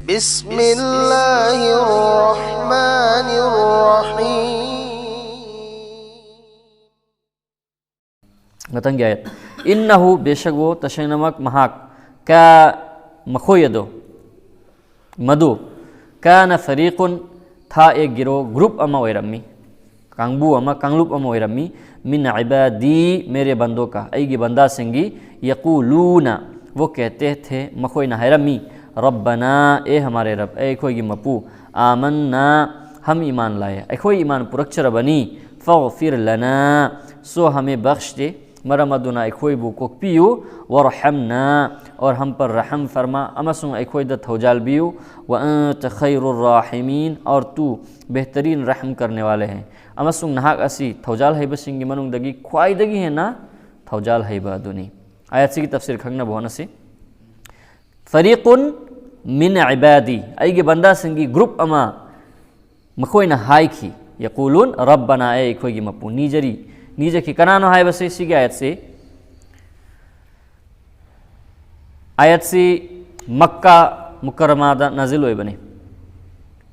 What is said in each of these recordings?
بسم الله الرحمن الرحيم. متنگی آیت انہو بے شک وہ تشنمک مہاک کا مخویدو مدو کان فریقن تھا ایک گروپ اما ویرمی کانگبو اما کانگلوپ اما ویرمی من عبادی میرے بندوں کا ایگی بندہ سنگی یقولون وہ کہتے تھے مخوی نہیرمی ربنا اے ہمارے رب اے کوئی گی مپو آمنا ہم ایمان لائے اے کوئی ایمان پرکچر بنی فاغفر لنا سو ہمیں بخش دے مرمدنا اے کوئی بو کوک پیو ورحمنا اور ہم پر رحم فرما امسن اے کوئی دت ہوجال بیو وانت خیر الراحمین اور تو بہترین رحم کرنے والے ہیں امسن نہاک اسی تھوجال ہے بسنگی مننگ دگی خواہی دگی ہے نا تھوجال ہے بادونی آیت سی کی تفسیر کھنگنا بہونا سی فریقن من عبادی ایگی بندہ سنگی گروپ اما مکھوئی نہ ہائی کی یقولون ربنا اے کوئی گی مپو نیجے کی کنانو ہائی بس اسی کی آیت سے مکہ مکرمہ دا نازل ہوئے بنے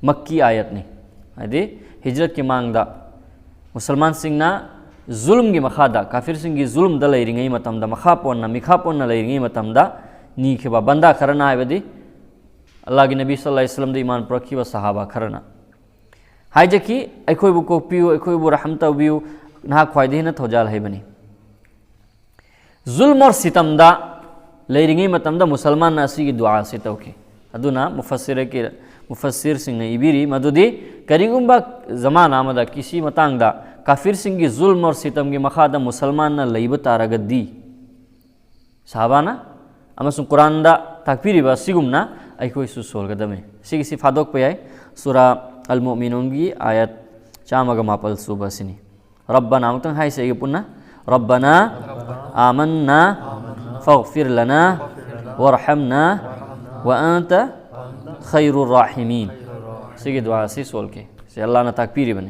مکی آیت نے دے ہجرت کی مانگ دا مسلمان سنگنا ظلم گی مخا دا کافر سنگی ظلم دا لئی رنگی متم دا مخا پوننا مکھا پوننا لئی رنگی متم دا نیکھ با بندہ کرنا ہے بدی اللہ کے نبی صلی اللہ علیہ وسلم دے ایمان پرکھی و صحابہ کرنا ہائی جکی اے کوئی بو کو پیو اے کوئی بو رحمتہ بیو نہا خواہدہ ہی نہ تھوجال ہے بنی ظلم اور ستم دا لئی رنگی متم دا مسلمان نا اسی کی دعا سے توکے ادو نا مفسر سنگ نے ایبیری مدو دی کریگم با زمان آمدہ کسی متانگ دا کافر سنگی ظلم اور ستم کی مخادہ مسلمان نا لیبتا رگد دی صحابہ نا اما سن قرآن دا تکبیری با سگم نا ای کوئی سول گدم ہے سیگی سی فادوک پہ آئے سورہ المؤمنون کی آیت چامگا ماپل صوبہ سنی ربنا مکتن ہائی سے پننا ربنا آمنا فاغفر لنا ورحمنا وانت خیر الراحمین سیگی دعا سی سول کے سے اللہ نا تکبیری بنے